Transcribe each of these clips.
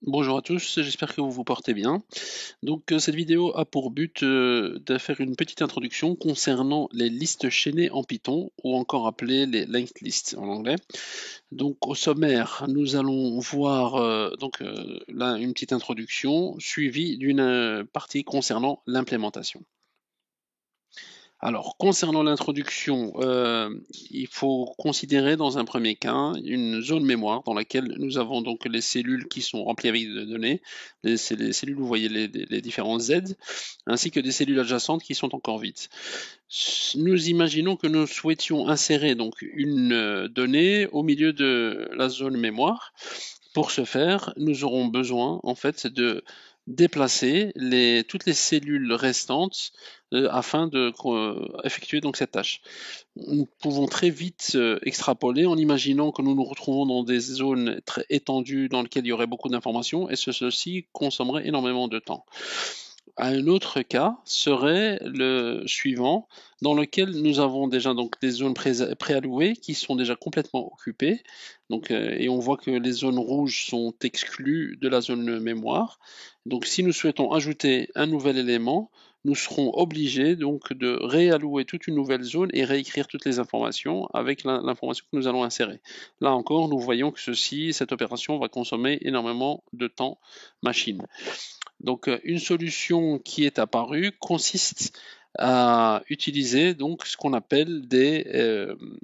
Bonjour à tous, j'espère que vous vous portez bien. Donc cette vidéo a pour but de faire une petite introduction concernant les listes chaînées en Python, ou encore appelées les linked lists en anglais. Donc au sommaire, nous allons voir là une petite introduction suivie d'une partie concernant l'implémentation. Alors, concernant l'introduction, il faut considérer dans un premier cas une zone mémoire dans laquelle nous avons donc les cellules qui sont remplies avec des données, c'est les cellules, vous voyez les différents Z, ainsi que des cellules adjacentes qui sont encore vides. Nous imaginons que nous souhaitions insérer donc une donnée au milieu de la zone mémoire. Pour ce faire, nous aurons besoin en fait de déplacer toutes les cellules restantes afin de effectuer donc cette tâche. Nous pouvons très vite extrapoler en imaginant que nous nous retrouvons dans des zones très étendues dans lesquelles il y aurait beaucoup d'informations et ceci consommerait énormément de temps. Un autre cas serait le suivant, dans lequel nous avons déjà donc des zones préallouées qui sont déjà complètement occupées, donc, et on voit que les zones rouges sont exclues de la zone mémoire. Donc si nous souhaitons ajouter un nouvel élément, nous serons obligés donc de réallouer toute une nouvelle zone et réécrire toutes les informations avec l'information que nous allons insérer. Là encore, nous voyons que cette opération va consommer énormément de temps machine. Donc, une solution qui est apparue consiste à utiliser donc ce qu'on appelle des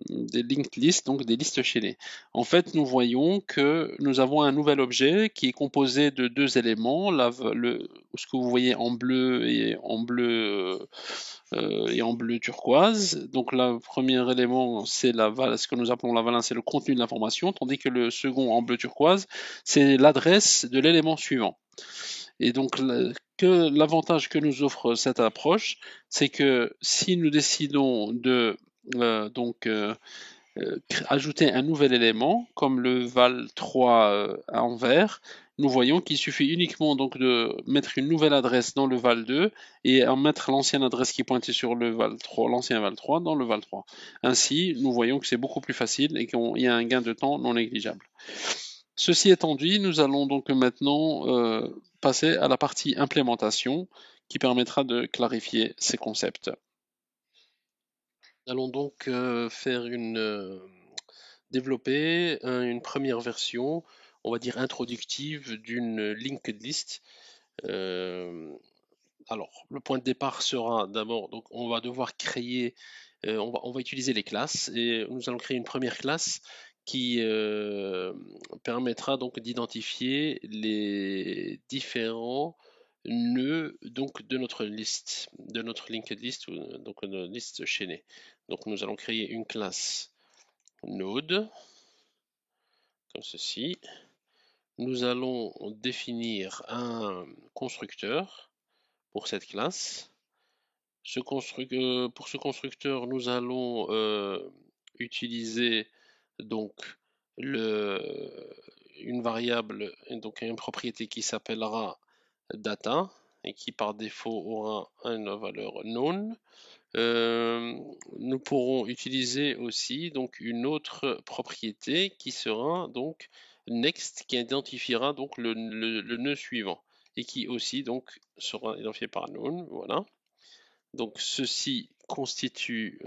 linked lists, donc des listes chaînées. En fait, nous voyons que nous avons un nouvel objet qui est composé de deux éléments, ce que vous voyez en bleu et en bleu turquoise. Donc, le premier élément, c'est ce que nous appelons la valence, c'est le contenu de l'information, tandis que le second en bleu turquoise, c'est l'adresse de l'élément suivant. Et donc, l'avantage que nous offre cette approche, c'est que si nous décidons de ajouter un nouvel élément, comme le val3 en vert, nous voyons qu'il suffit uniquement donc de mettre une nouvelle adresse dans le val2 et en mettre l'ancienne adresse qui pointait sur le val3, l'ancien val3 dans le val3. Ainsi, nous voyons que c'est beaucoup plus facile et qu'il y a un gain de temps non négligeable. Ceci étant dit, nous allons donc maintenant passer à la partie implémentation qui permettra de clarifier ces concepts. Nous allons donc développer une première version, on va dire introductive d'une linked list. Euh, alors, le point de départ sera d'abord, donc on va devoir créer, on va utiliser les classes et nous allons créer une première classe qui permettra donc d'identifier les différents nœuds donc de notre liste, de notre linked list ou donc de notre liste chaînée. Donc nous allons créer une classe node comme ceci. Nous allons définir un constructeur pour cette classe. Pour ce constructeur, nous allons utiliser donc le, une variable, donc une propriété qui s'appellera data et qui par défaut aura une valeur non. Euh, Nous pourrons utiliser aussi donc une autre propriété qui sera donc next, qui identifiera donc le nœud suivant et qui aussi donc sera identifié par non. Voilà. Donc ceci constitue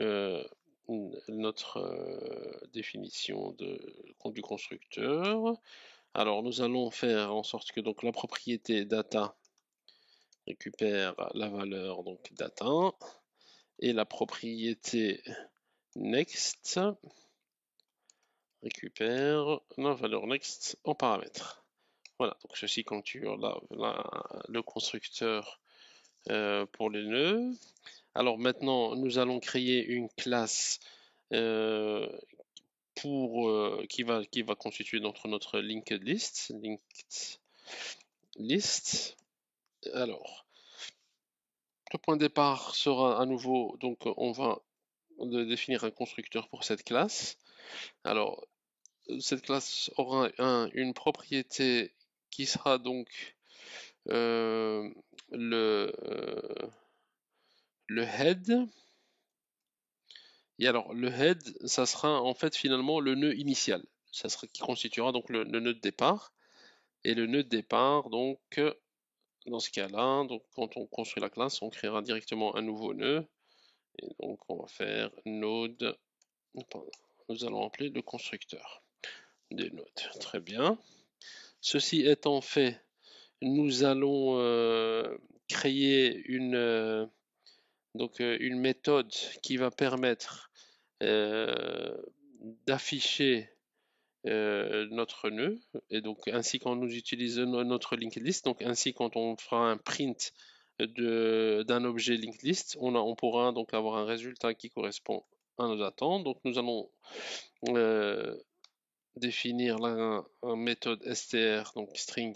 notre définition du constructeur. Alors nous allons faire en sorte que donc la propriété data récupère la valeur donc data et la propriété next récupère la valeur next en paramètre. Voilà, donc ceci constitue le constructeur pour les nœuds. Alors maintenant, nous allons créer une classe euh, qui va constituer notre linked list. Alors, le point de départ sera à nouveau, donc on va définir un constructeur pour cette classe. Alors, cette classe aura une propriété qui sera donc euh, le, euh, le head. Et alors, le head, ça sera en fait finalement le nœud initial. Ça sera qui constituera donc le nœud de départ. Et le nœud de départ, donc, dans ce cas-là, donc quand on construit la classe, on créera directement un nouveau nœud. Et donc, on va faire node. Nous allons appeler le constructeur des nodes. Très bien. Ceci étant fait, nous allons créer une méthode qui va permettre d'afficher notre nœud, et donc ainsi quand nous utilisons notre linked list, donc ainsi quand on fera un print d'un objet linked list, on pourra donc avoir un résultat qui correspond à nos attentes. Donc nous allons définir là une méthode str, donc string,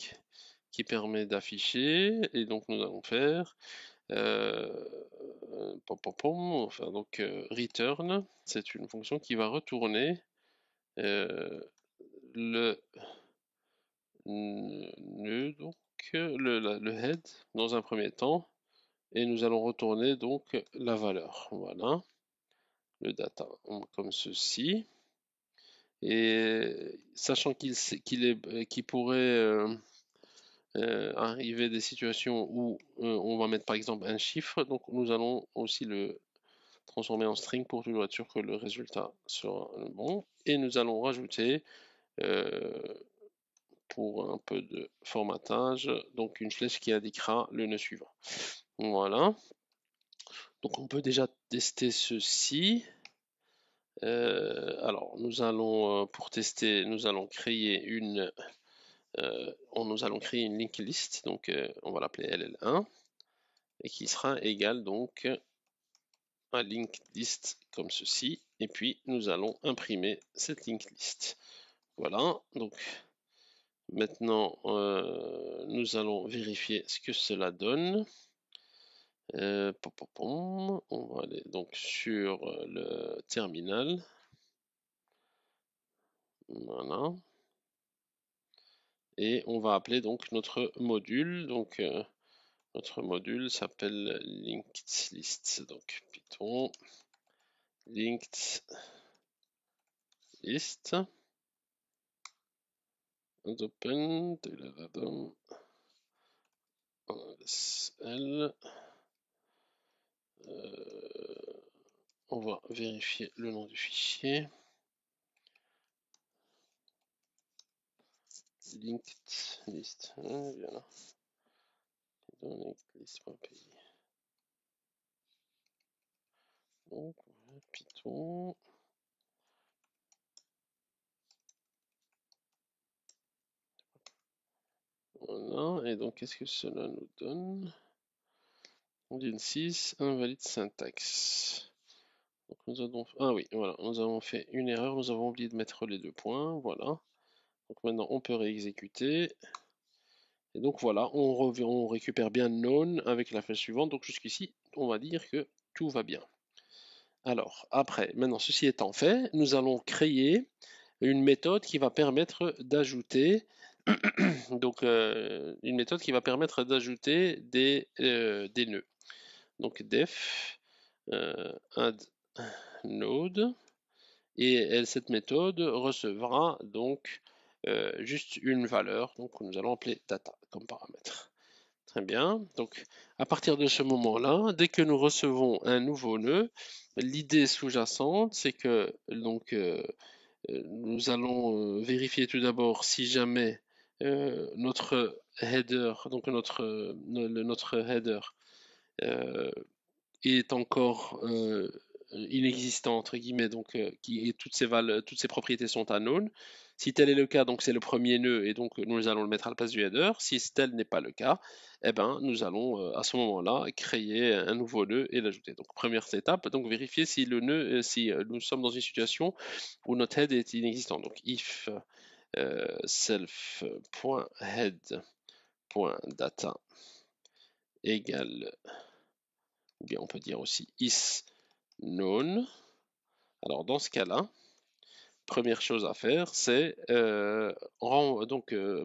qui permet d'afficher, et donc nous allons faire on va faire donc return, c'est une fonction qui va retourner le nœud, donc le head dans un premier temps, et nous allons retourner donc la valeur. Voilà, le data comme ceci. Et sachant qu'il pourrait arriver des situations où on va mettre par exemple un chiffre, donc nous allons aussi le transformer en string pour toujours être sûr que le résultat sera bon. Et nous allons rajouter pour un peu de formatage, donc une flèche qui indiquera le nœud suivant. Voilà. Donc on peut déjà tester ceci. Alors nous allons, pour tester, nous allons créer une linked list, donc on va l'appeler ll1, et qui sera égale donc à linked list comme ceci, et puis nous allons imprimer cette linked list. Voilà, donc maintenant nous allons vérifier ce que cela donne. On va aller donc sur le terminal. Voilà. Et on va appeler donc notre module. Donc notre module s'appelle linked list. Donc Python linked list. Open L. On va vérifier le nom du fichier. Linked list. Voilà. Linked list.py. Donc, Python. Voilà. Et donc, qu'est-ce que cela nous donne? On dit 6, invalide syntaxe. Donc, ah oui, voilà. Nous avons fait une erreur. Nous avons oublié de mettre les deux points. Voilà. Donc, maintenant, on peut réexécuter. Et donc, voilà. On récupère bien known avec la flèche suivante. Donc, jusqu'ici, on va dire que tout va bien. Alors, après, maintenant, ceci étant fait, nous allons créer une méthode qui va permettre d'ajouter donc une méthode qui va permettre d'ajouter des nœuds. Donc def add node, et cette méthode recevra donc juste une valeur, donc nous allons appeler data comme paramètre. Très bien. Donc, à partir de ce moment-là, dès que nous recevons un nouveau nœud, l'idée sous-jacente, c'est que donc nous allons vérifier tout d'abord si jamais notre header, donc notre header est encore inexistant entre guillemets, donc toutes ces propriétés sont unknown. Si tel est le cas, donc c'est le premier nœud et donc nous allons le mettre à la place du header. Si tel n'est pas le cas, eh ben nous allons à ce moment-là créer un nouveau nœud et l'ajouter. Donc première étape, donc vérifier si le nœud, si nous sommes dans une situation où notre head est inexistant. Donc if self.head.data égale, ou bien on peut dire aussi is known. Alors dans ce cas-là, première chose à faire, c'est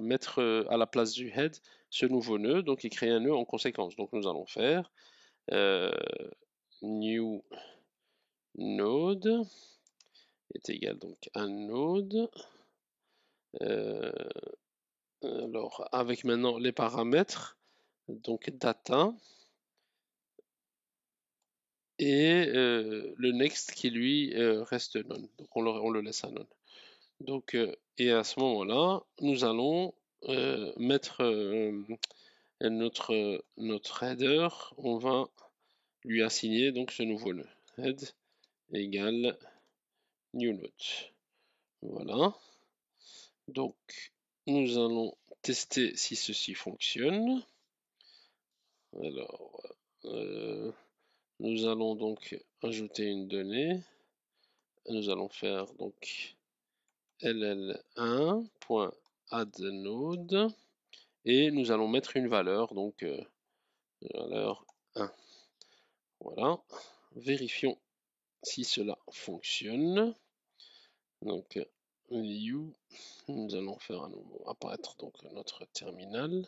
mettre à la place du head ce nouveau nœud, donc et créer un nœud en conséquence. Donc nous allons faire new node est égal donc à node Alors, avec maintenant les paramètres, donc data, et le next qui lui reste none. Donc on le laisse à none. Donc, et à ce moment-là, nous allons mettre notre header, on va lui assigner donc ce nouveau nœud. Head égale new node. Voilà. Donc, nous allons tester si ceci fonctionne. Alors, nous allons donc ajouter une donnée. Nous allons faire donc ll1.addNode et nous allons mettre une valeur, donc valeur 1. Voilà. Vérifions si cela fonctionne. Donc, view, nous allons faire à nouveau apparaître donc notre terminal.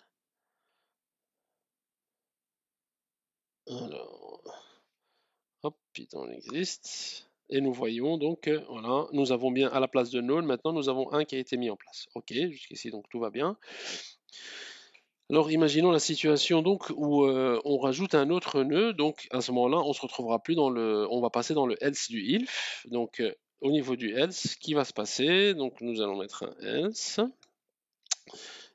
Alors, hop, Python existe. Et nous voyons donc, voilà, nous avons bien à la place de node, maintenant nous avons un qui a été mis en place. Ok, jusqu'ici donc tout va bien. Alors imaginons la situation donc où on rajoute un autre nœud, donc à ce moment-là on se retrouvera plus dans on va passer dans le else du if. Donc au niveau du else, ce qui va se passer, donc nous allons mettre un else.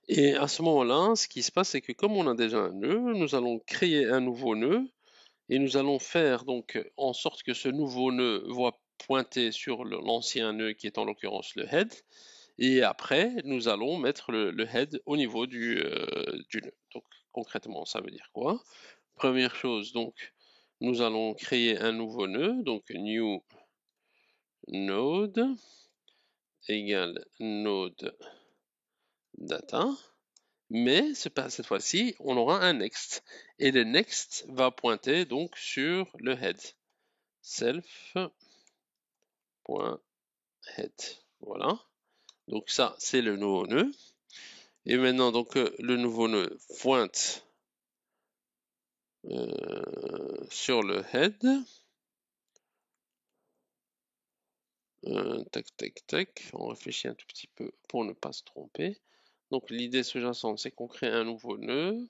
Et à ce moment-là, ce qui se passe, c'est que comme on a déjà un nœud, nous allons créer un nouveau nœud et nous allons faire donc en sorte que ce nouveau nœud va pointer sur l'ancien nœud qui est en l'occurrence le head. Et après, nous allons mettre le head au niveau du nœud. Donc concrètement, ça veut dire quoi? Première chose, donc nous allons créer un nouveau nœud, donc new node égale node data. Mais cette fois-ci, on aura un next. Et le next va pointer donc sur le head. Self.head. Voilà. Donc ça, c'est le nouveau nœud. Et maintenant, donc, le nouveau nœud pointe sur le head. Tac, tac, tac. On réfléchit un tout petit peu pour ne pas se tromper. Donc l'idée sous-jacente, c'est qu'on crée un nouveau nœud.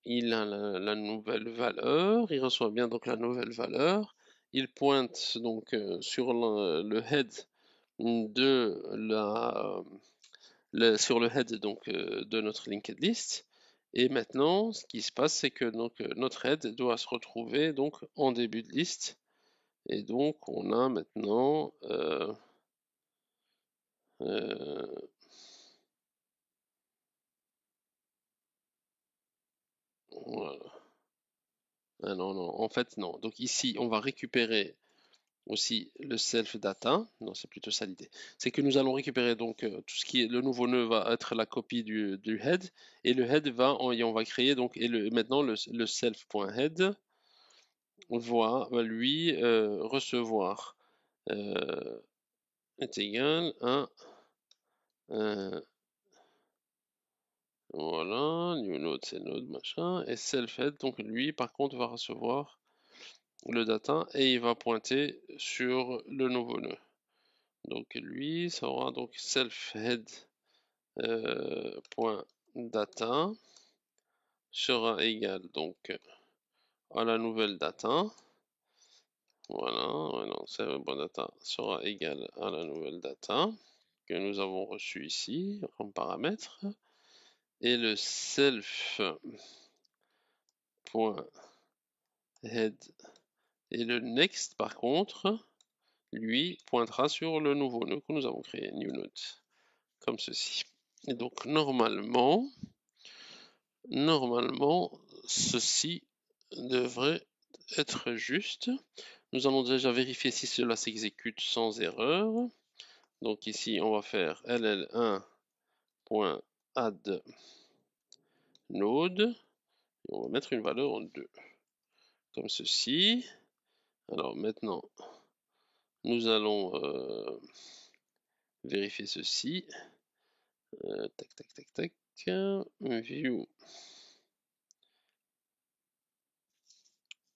Il a la nouvelle valeur. Il reçoit bien donc la nouvelle valeur. Il pointe donc sur le head de sur le head donc de notre linked list. Et maintenant, ce qui se passe, c'est que donc notre head doit se retrouver donc en début de liste. Et donc, on a maintenant voilà. Ah non, non, en fait, non. Donc ici, on va récupérer aussi le self data. Non, c'est plutôt ça l'idée. C'est que nous allons récupérer donc tout ce qui est le nouveau nœud va être la copie du head et le head on va créer donc et maintenant le self.head va lui recevoir est égal à voilà, new node c'est node machin et self-head donc lui par contre va recevoir le data et il va pointer sur le nouveau nœud. Donc lui, ça aura donc self-head point data sera égal donc à la nouvelle data. Voilà, non, data sera égal à la nouvelle data que nous avons reçue ici comme paramètre. Et le self point head et le next par contre, lui pointera sur le nouveau nœud que nous avons créé, new node, comme ceci. Et donc normalement, ceci devrait être juste. Nous allons déjà vérifier si cela s'exécute sans erreur. Donc ici, on va faire ll1.add node. Et on va mettre une valeur en 2. Comme ceci. Alors maintenant, nous allons vérifier ceci. Tac, tac, tac, tac. View.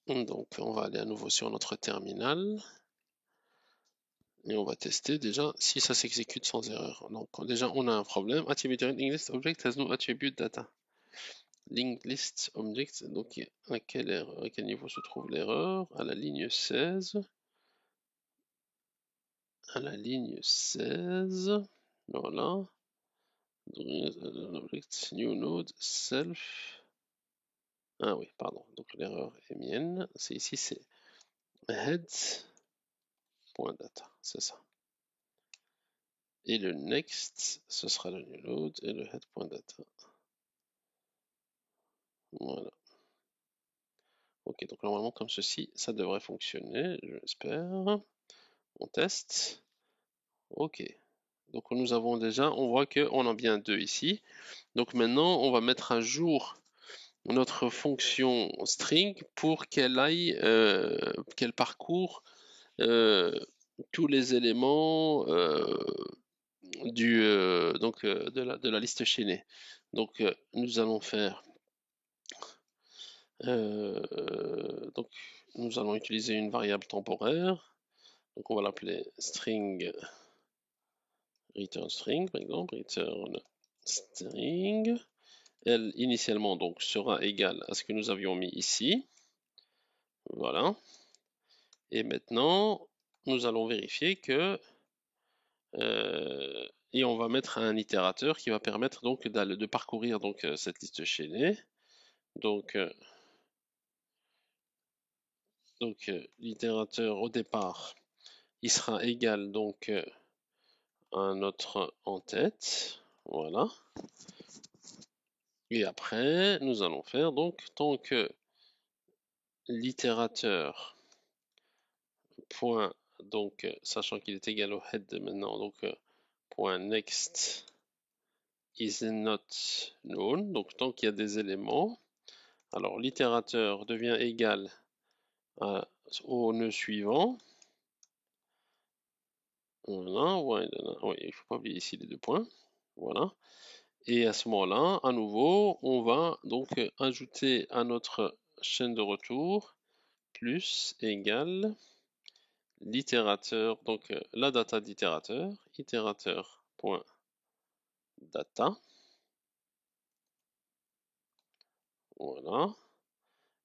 Donc on va aller à nouveau sur notre terminal. Et on va tester déjà si ça s'exécute sans erreur. Donc déjà on a un problème. Attribute linked list object has no attribute data. Linked list object, donc à quel niveau se trouve l'erreur? À la ligne 16. À la ligne 16. Voilà. Object, new node, self. Ah oui, pardon. Donc l'erreur est mienne. C'est ici, c'est head.data. C'est ça. Et le next, ce sera le new node et le head.data. Voilà. Ok, donc normalement comme ceci, ça devrait fonctionner, j'espère. On teste. Ok. Donc nous avons déjà, on voit qu'on a bien deux ici. Donc maintenant, on va mettre à jour notre fonction string pour qu'elle aille, qu'elle parcourt tous les éléments de la liste chaînée. Donc nous allons faire donc nous allons utiliser une variable temporaire. Donc on va l'appeler string return string par exemple, return string. Elle initialement donc sera égale à ce que nous avions mis ici. Voilà. Et maintenant, nous allons vérifier que et on va mettre un itérateur qui va permettre donc de parcourir donc cette liste chaînée. Donc l'itérateur au départ, il sera égal donc à notre en tête. Voilà. Et après, nous allons faire donc tant que l'itérateur point donc sachant qu'il est égal au head maintenant donc point next is not known, donc tant qu'il y a des éléments, alors l'itérateur devient égal au nœud suivant. Voilà, ouais, oui, il ne faut pas oublier ici les deux points. Voilà. Et à ce moment-là, à nouveau, on va donc ajouter à notre chaîne de retour plus égale l'itérateur, donc la data d'itérateur, itérateur.data. Voilà.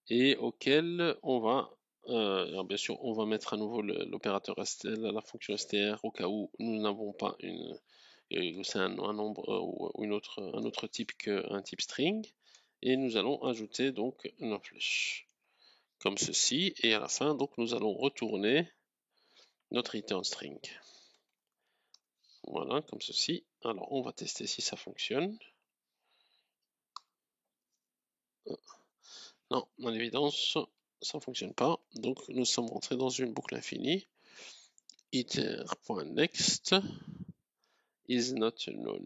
Et auquel on va, alors bien sûr, on va mettre à nouveau l'opérateur la fonction str au cas où nous n'avons pas c'est un nombre ou un autre type qu'un type string. Et nous allons ajouter donc une flèche comme ceci. Et à la fin, donc, nous allons retourner notre return string. Voilà, comme ceci. Alors, on va tester si ça fonctionne. Non, à l'évidence, ça ne fonctionne pas. Donc, nous sommes rentrés dans une boucle infinie. iter.next is not known.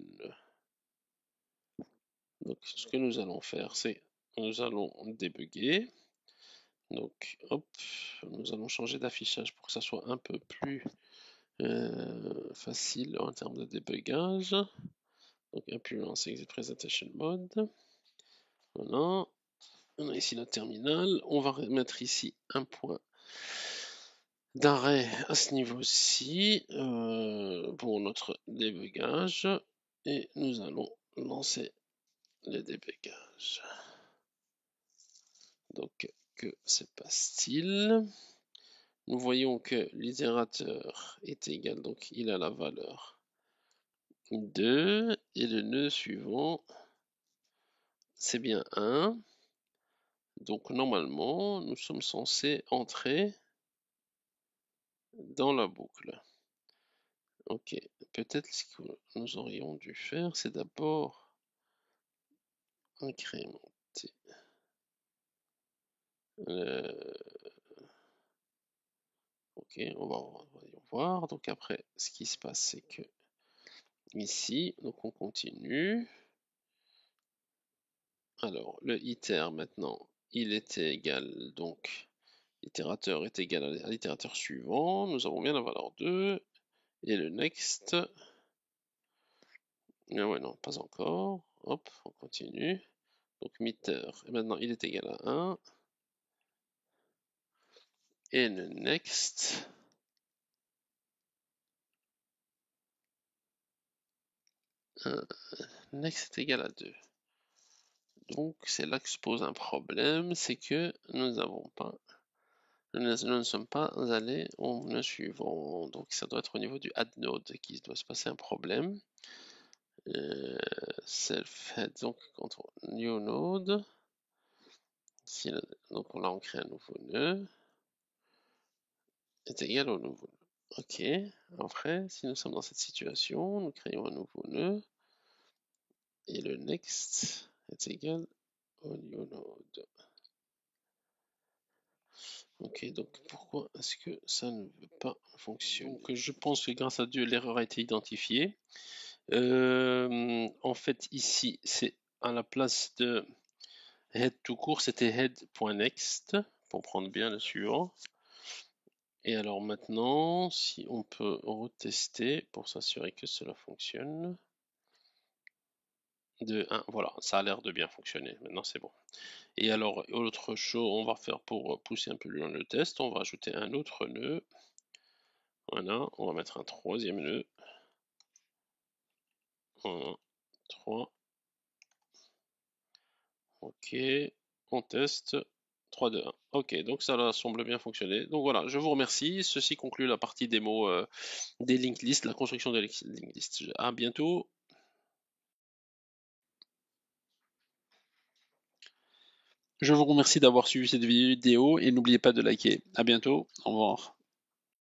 Donc, ce que nous allons faire, c'est nous allons débugger. Donc, hop, nous allons changer d'affichage pour que ça soit un peu plus facile en termes de débugage. Donc, Appearance Exit Presentation Mode. Voilà. On a ici notre terminal. On va mettre ici un point d'arrêt à ce niveau-ci pour notre débugage. Et nous allons lancer le débugage. Donc, que se passe-t-il? Nous voyons que l'itérateur est égal, donc il a la valeur 2, et le nœud suivant, c'est bien 1. Donc normalement, nous sommes censés entrer dans la boucle. Ok, peut-être ce que nous aurions dû faire, c'est d'abord incrémenter ok, on va voir. Donc après, ce qui se passe, c'est que ici, donc on continue. Alors, le iter maintenant, il était égal, donc l'itérateur est égal à l'itérateur suivant. Nous avons bien la valeur 2. Et le next. Ah ouais, non, pas encore. Hop, on continue. Donc meter, et maintenant il est égal à 1. Et le next. next est égal à 2. Donc c'est là que se pose un problème, c'est que nous ne sommes pas allés au nœud suivant. Donc ça doit être au niveau du add node qu'il doit se passer un problème. Self head, donc contrôle new node. Ici, donc là on crée un nouveau nœud est égal au nouveau nœud. Ok, après si nous sommes dans cette situation, nous créons un nouveau nœud et le next est égal au new node. Ok, donc pourquoi est-ce que ça ne veut pas fonctionner? Donc je pense que grâce à Dieu l'erreur a été identifiée. En fait ici c'est à la place de head tout court, c'était head.next pour prendre bien le suivant. Et alors maintenant, si on peut retester pour s'assurer que cela fonctionne. De 1, voilà, ça a l'air de bien fonctionner. Maintenant c'est bon. Et alors, autre chose, on va faire pour pousser un peu plus loin le test, on va ajouter un autre nœud. Voilà, on va mettre un troisième nœud. 1, 3. Ok, on teste. 3, 2, 1. Ok, donc ça semble bien fonctionner. Donc voilà, je vous remercie. Ceci conclut la partie démo des linked lists, la construction des linked lists. À bientôt. Je vous remercie d'avoir suivi cette vidéo et n'oubliez pas de liker. À bientôt. Au revoir.